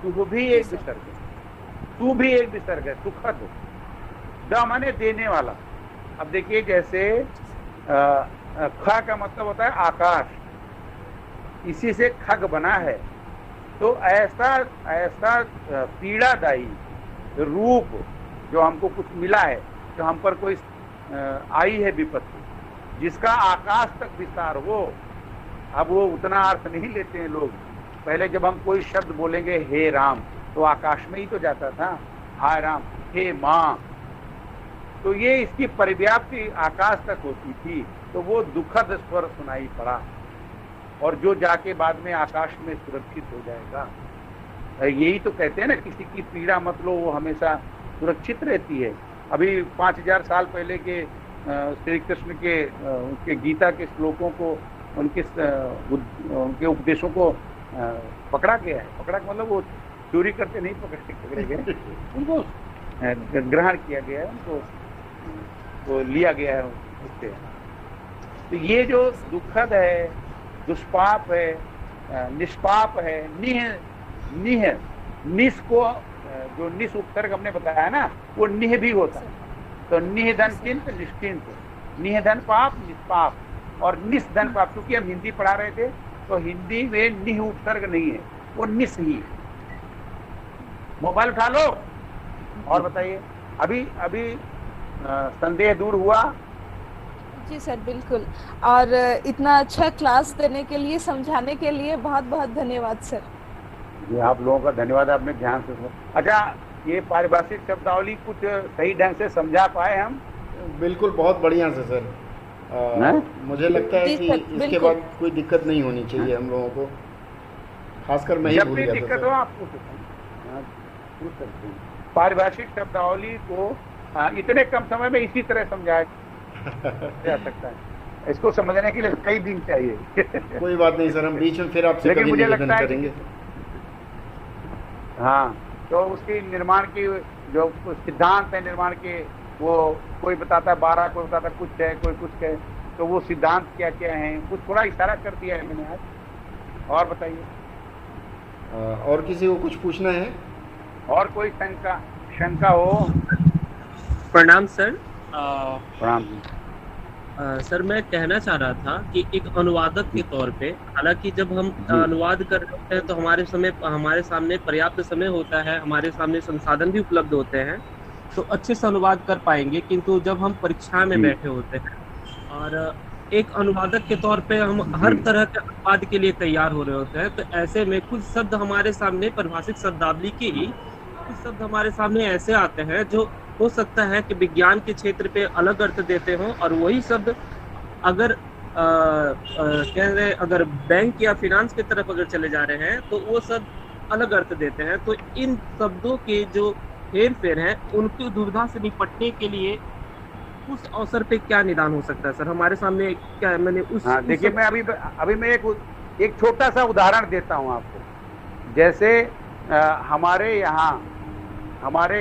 दुह भी एक विसर्ग है, तू भी एक विसर्ग है, सुखद। द माने देने वाला। अब देखिए जैसे ख का मतलब होता है आकाश, इसी से खग बना है। तो ऐसा ऐसा पीड़ादायी रूप जो हमको कुछ मिला है, जो हम पर कोई आई है विपत्ति, जिसका आकाश तक विस्तार हो। अब वो उतना अर्थ नहीं लेते हैं लोग। पहले जब हम कोई शब्द बोलेंगे हे राम, तो आकाश में ही तो जाता था, हाय राम, हे माँ, तो ये इसकी परिव्याप्ति आकाश तक होती थी। तो वो दुखद स्वर सुनाई पड़ा, और जो जाके बाद में आकाश में सुरक्षित हो जाएगा। यही तो कहते हैं ना, किसी की पीड़ा मत लो, वो हमेशा सुरक्षित रहती है। अभी 5000 साल पहले के श्री कृष्ण के उनके गीता के श्लोकों को, उनके उपदेशों को पकड़ा गया है। पकड़ा मतलब वो चोरी करते नहीं पकड़े गए, उनको ग्रहण किया गया है, उनको वो लिया गया है उससे। तो ये जो दुखद है, दुष्पाप है, निष्पाप है, निह निस को जो निस उपसर्ग हमने बताया ना, वो निह भी होता है। तो निह धन चिंत निश्चिंत, निह धन पाप निष्पाप, और निस धन पाप। क्योंकि हम हिंदी पढ़ा रहे थे तो हिंदी में निह उपसर्ग नहीं है, वो निस ही। मोबाइल उठा लो और बताइए। अभी अभी संदेह दूर हुआ? जी सर बिल्कुल। और इतना अच्छा क्लास देने के लिए, समझाने के लिए बहुत बहुत धन्यवाद सर। जी आप लोगों का धन्यवाद, आपने ध्यान से सुना। अच्छा, ये पारिभाषिक शब्दावली कुछ सही ढंग से समझा पाए हम? बिल्कुल, बहुत बढ़िया से सर। मुझे लगता है कि इसके बाद कोई दिक्कत नहीं होनी चाहिए हम लोगों को, खासकर मैं ही भूल गया था। दिक्कत हो आप पूछ सकते हैं। पारिभाषिक शब्दावली को इतने कम समय में इसी तरह समझाया जा सकता है। इसको समझने के लिए कई दिन चाहिए। कोई बात नहीं सर, हम बीच में फिर आपसे कभी निवेदन करेंगे। हाँ, तो उसकी निर्माण की जो सिद्धांत है निर्माण के, वो कोई बताता है 12, कोई बताता है कुछ है, कोई कुछ है। तो वो सिद्धांत क्या क्या है, कुछ थोड़ा इशारा कर दिया है मैंने आज। और बताइए, और किसी को कुछ पूछना है? और कोई शंका हो? प्रणाम सर। प्रणाम जी। सर मैं कहना चाह रहा था कि एक अनुवादक के तौर पे, हालांकि जब हम अनुवाद कर रहे हैं तो हमारे सामने पर्याप्त समय होता है, हमारे सामने संसाधन भी उपलब्ध होते हैं, तो अच्छे से अनुवाद कर पाएंगे। किंतु जब हम परीक्षा में बैठे होते हैं और एक अनुवादक के तौर पे हम हर तरह के अनुवाद के लिए तैयार हो रहे होते हैं, तो ऐसे में कुछ शब्द हमारे सामने परिभाषिक शब्दावली के ही कुछ शब्द हमारे सामने ऐसे आते हैं जो हो सकता है कि विज्ञान के क्षेत्र पे अलग अर्थ देते हों, और वही शब्द अगर कह रहे अगर बैंक या फिनांस की तरफ अगर चले जा रहे हैं तो वो शब्द अलग अर्थ देते हैं। तो इन शब्दों के जो हेर फेर हैं, उनकी दुविधा से निपटने के लिए उस अवसर पे क्या निदान हो सकता है सर? हमारे सामने क्या मैंने उस हाँ देखिए, मैं अभी मैं एक छोटा सा उदाहरण देता हूँ आपको। जैसे हमारे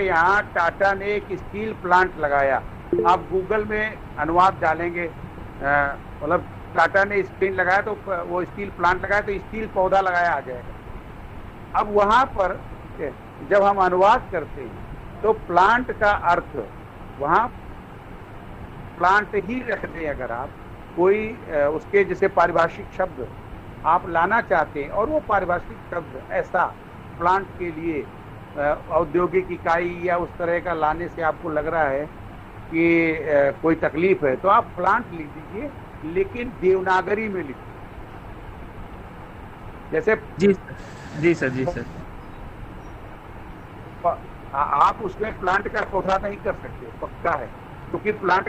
यहाँ टाटा ने एक स्टील प्लांट लगाया। आप गूगल में अनुवाद डालेंगे, मतलब टाटा ने स्टील लगाया तो वो स्टील प्लांट लगाया तो स्टील पौधा लगाया आ जाएगा। अब वहां पर जब हम अनुवाद करते हैं तो प्लांट का अर्थ वहां प्लांट ही रख दें। अगर आप कोई उसके जैसे पारिभाषिक शब्द आप लाना चाहते हैं और वो पारिभाषिक शब्द ऐसा प्लांट के लिए औद्योगिक इकाई या उस तरह का लाने से आपको लग रहा है कि कोई तकलीफ है, तो आप प्लांट लिख दीजिए, लेकिन देवनागरी में लिखिए। जैसे जी सर आप उसमें प्लांट का पौधा नहीं कर सकते, पक्का है, क्योंकि प्लांट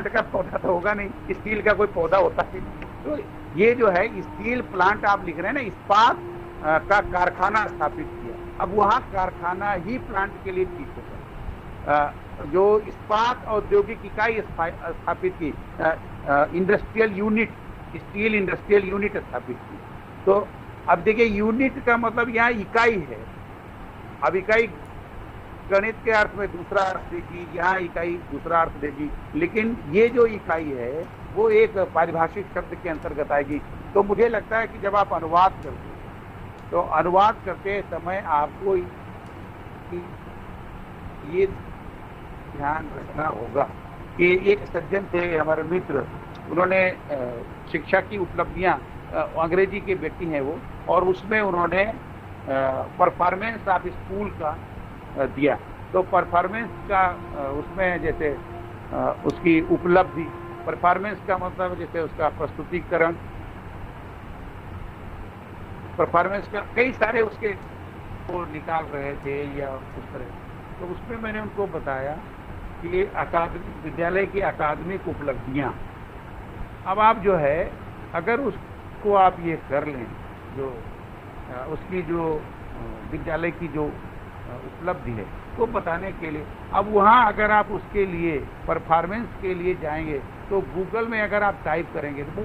का पौधा तो होगा नहीं, स्टील का कोई पौधा होता है। तो ये जो है स्टील प्लांट आप लिख रहे हैं ना, इस्पात का कारखाना स्थापित किया। अब वहाँ कारखाना ही प्लांट के लिए ठीक होगा। जो इस्पात औद्योगिक इकाई स्थापित की, industrial unit, steel industrial unit स्थापित की। तो अब देखिए, यूनिट का मतलब यहाँ इकाई है। अब इकाई गणित के अर्थ में दूसरा अर्थ देगी, यहाँ इकाई दूसरा अर्थ देगी, लेकिन ये जो इकाई है वो एक पारिभाषिक शब्द के अंतर्गत आएगी। तो मुझे लगता है कि जब आप अनुवाद करते हैं तो अनुवाद करते समय आपको ये ध्यान रखना होगा कि एक सज्जन थे हमारे मित्र, उन्होंने शिक्षा की उपलब्धियां, अंग्रेजी के व्यक्ति हैं वो, और उसमें उन्होंने परफॉर्मेंस ऑफ स्कूल का दिया। तो परफॉर्मेंस का उसमें जैसे उसकी उपलब्धि, परफॉर्मेंस का मतलब जैसे उसका प्रस्तुतिकरण, परफॉर्मेंस का कई सारे उसके वो निकाल रहे थे या उस तरह। तो उसमें मैंने उनको बताया कि अकादमिक विद्यालय की अकादमिक उपलब्धियां, अब आप जो है अगर उसको आप ये कर लें, जो उसकी जो विद्यालय की जो उपलब्धि है तो बताने के लिए, अब वहाँ अगर आप उसके लिए परफॉर्मेंस के लिए जाएंगे तो गूगल में अगर आप टाइप करेंगे तो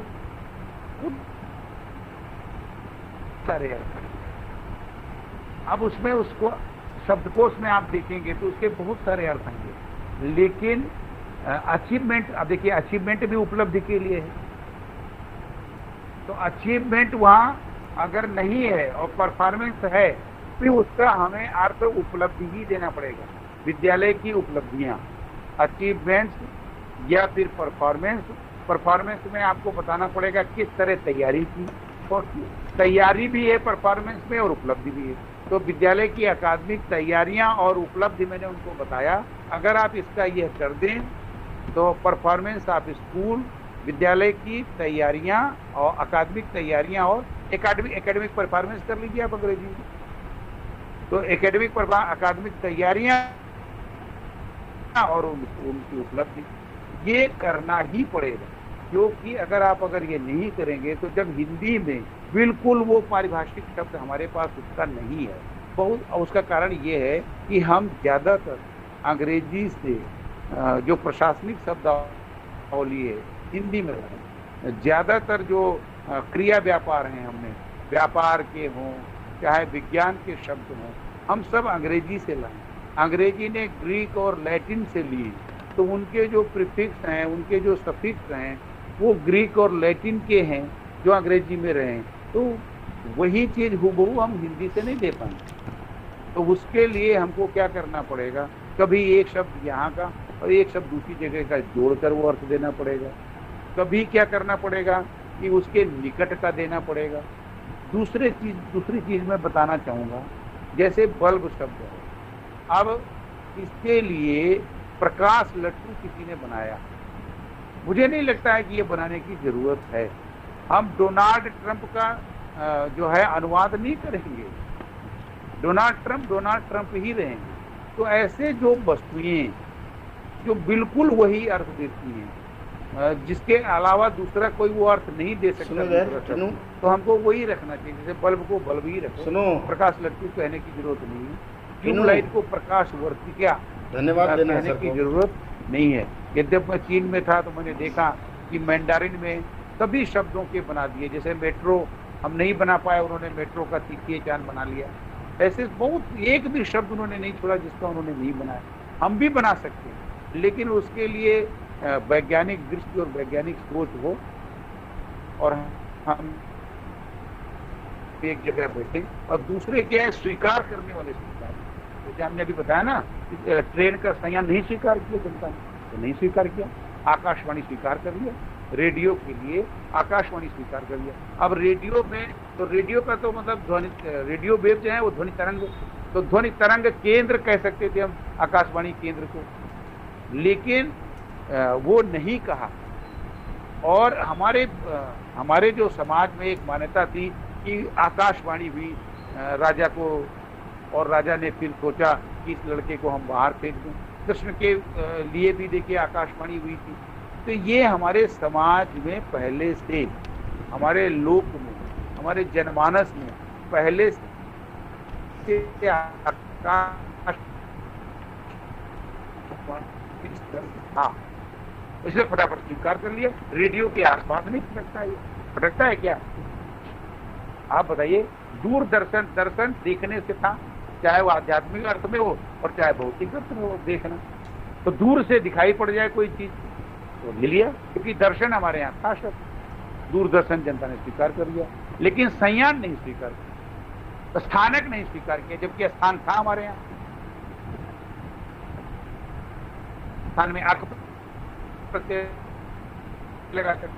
सारे अर्थ, अब उसमें उसको शब्दकोश में आप देखेंगे तो उसके बहुत सारे अर्थ आएंगे। लेकिन अचीवमेंट, अब देखिए अचीवमेंट भी उपलब्धि के लिए है, तो अचीवमेंट वहाँ अगर नहीं है और परफॉर्मेंस है फिर उसका हमें अर्थ उपलब्धि ही देना पड़ेगा। विद्यालय की उपलब्धियां, अचीवमेंट्स या फिर परफॉर्मेंस। परफॉर्मेंस में आपको बताना पड़ेगा किस तरह तैयारी की, और तैयारी भी है परफॉर्मेंस में और उपलब्धि भी है। तो विद्यालय की अकादमिक तैयारियां और उपलब्धि मैंने उनको बताया, अगर आप इसका यह कर दें तो परफॉर्मेंस ऑफ स्कूल, विद्यालय की तैयारियां और अकादमिक तैयारियां और एकेडमिक परफॉर्मेंस कर लीजिए आप अंग्रेजी में। तो एकेडमिक अकादमिक तैयारियां और उनकी उपलब्धि, ये करना ही पड़ेगा, क्योंकि अगर ये नहीं करेंगे तो जब हिंदी में बिल्कुल वो पारिभाषिक शब्द हमारे पास उसका नहीं है, बहुत उसका कारण ये है कि हम ज़्यादातर अंग्रेजी से जो प्रशासनिक शब्दावली है हिंदी में रहे। ज़्यादातर जो क्रिया व्यापार हैं, हमने व्यापार के हों चाहे विज्ञान के शब्द हों, हम सब अंग्रेजी से लाए। अंग्रेजी ने ग्रीक और लैटिन से लिए, तो उनके जो प्रीफिक्स हैं, उनके जो सफिक्स हैं, वो ग्रीक और लैटिन के हैं जो अंग्रेजी में रहे। तो वही चीज़ हूबहू हम हिंदी से नहीं दे पाएंगे। तो उसके लिए हमको क्या करना पड़ेगा, कभी एक शब्द यहाँ का और एक शब्द दूसरी जगह का जोड़कर वो अर्थ देना पड़ेगा। कभी क्या करना पड़ेगा कि उसके निकट का देना पड़ेगा। दूसरी चीज़ मैं बताना चाहूँगा, जैसे बल्ब शब्द है, अब इसके लिए प्रकाश लट्टू किसी ने बनाया, मुझे नहीं लगता है कि ये बनाने की ज़रूरत है। हम डोनाल्ड ट्रंप का जो है अनुवाद नहीं करेंगे, डोनाल्ड ट्रंप ही रहेंगे। तो ऐसे जो वस्तुएं जो बिल्कुल वही अर्थ देती हैं, जिसके अलावा दूसरा कोई वो अर्थ नहीं दे सकता, तो हमको वही रखना चाहिए। जैसे बल्ब को बल्ब ही रखो, प्रकाश लट्टू कहने की जरूरत नहीं है, ट्यूबलाइट को प्रकाश वर्ती क्या धन्यवाद कहने की जरूरत नहीं है। यद्यप मैं चीन में था तो मैंने देखा कि मैंडारिन में सभी शब्दों के बना दिए, जैसे मेट्रो हम नहीं बना पाए, उन्होंने मेट्रो का तृतीय चांद बना लिया। ऐसे बहुत, एक भी शब्द उन्होंने नहीं छोड़ा जिसका उन्होंने नहीं बनाया। हम भी बना सकते हैं, लेकिन उसके लिए वैज्ञानिक दृष्टि और वैज्ञानिक सोच हो, और हम एक जगह बैठे, और दूसरे क्या है, स्वीकार करने वाले स्वीकार। जैसे हमने अभी बताया ना, ट्रेन का संयंत्र नहीं स्वीकार किया जनता ने, तो नहीं स्वीकार किया। आकाशवाणी स्वीकार कर लिया, रेडियो के लिए आकाशवाणी स्वीकार कर लिया। अब रेडियो में तो रेडियो का तो मतलब ध्वनि, रेडियो वेव जो है वो ध्वनि तरंग, तो ध्वनि तरंग केंद्र कह सकते थे हम आकाशवाणी केंद्र को, लेकिन वो नहीं कहा। और हमारे जो समाज में एक मान्यता थी कि आकाशवाणी हुई राजा को, और राजा ने फिर सोचा कि इस लड़के को हम बाहर फेंक दें। कृष्ण के लिए भी देखिए आकाशवाणी हुई थी। तो ये हमारे समाज में पहले से, हमारे लोक में, हमारे जनमानस में पहले से आकाश हाँ, इसलिए फटाफट स्वीकार कर लिया। रेडियो के आसपास नहीं फटकता है, फटकता है क्या? आप बताइए। दूरदर्शन, दर्शन देखने से था, चाहे वो आध्यात्मिक अर्थ में हो और चाहे भौतिक अर्थ में हो देखना, तो दूर से दिखाई पड़ जाए कोई चीज तो ले लिया, क्योंकि दर्शन हमारे यहाँ था शब्द। दूरदर्शन जनता ने स्वीकार कर लिया, लेकिन संयान नहीं स्वीकार किया, स्थानक नहीं स्वीकार किया, जबकि स्थान था हमारे यहाँ। स्थान में आंख प्रत्यय लगाकर,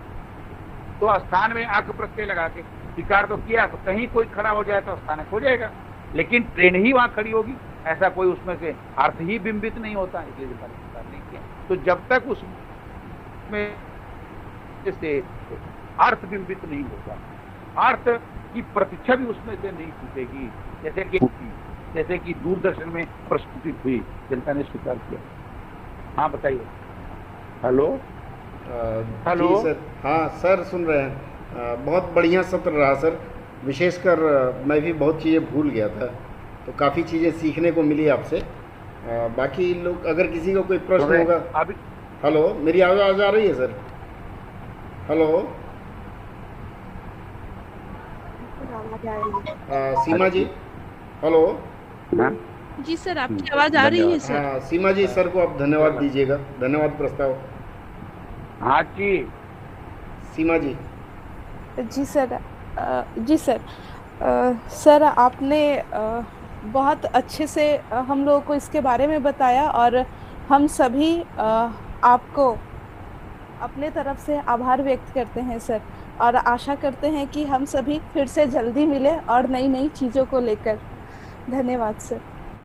तो स्थान में आंख प्रत्यय लगा के स्वीकार तो किया, तो कहीं कोई खड़ा हो जाए तो स्थानक हो जाएगा, लेकिन ट्रेन ही वहां खड़ी होगी, ऐसा कोई उसमें से अर्थ ही बिंबित नहीं होता, इसलिए स्वीकार नहीं किया। तो जब तक उसमें से अर्थ बिंबित नहीं होगा, अर्थ की प्रतीक्षा भी उसमें से नहीं छूटेगी, जैसे कि दूरदर्शन में प्रस्तुति हुई, जनता ने स्वीकार किया। हाँ बताइए। Hello hello sir. हाँ सर, सुन रहे हैं। बहुत बढ़िया सत्र रहा सर, विशेषकर मैं भी बहुत चीज़ें भूल गया था, तो काफ़ी चीज़ें सीखने को मिली आपसे। बाकी लोग, अगर किसी को कोई प्रश्न होगा। अभी हेलो, मेरी आवाज़ आ रही है सर? हेलो सीमा जी, हेलो। जी सर, आपकी आवाज़ आ रही है सर? हाँ सीमा जी, सर को आप धन्यवाद दीजिएगा। धन्यवाद प्रस्ताव। हाँ जी सीमा जी। जी सर। जी सर। सर आपने बहुत अच्छे से हम लोगों को इसके बारे में बताया, और हम सभी आपको अपने तरफ से आभार व्यक्त करते हैं सर, और आशा करते हैं कि हम सभी फिर से जल्दी मिलें और नई नई चीज़ों को लेकर। धन्यवाद सर।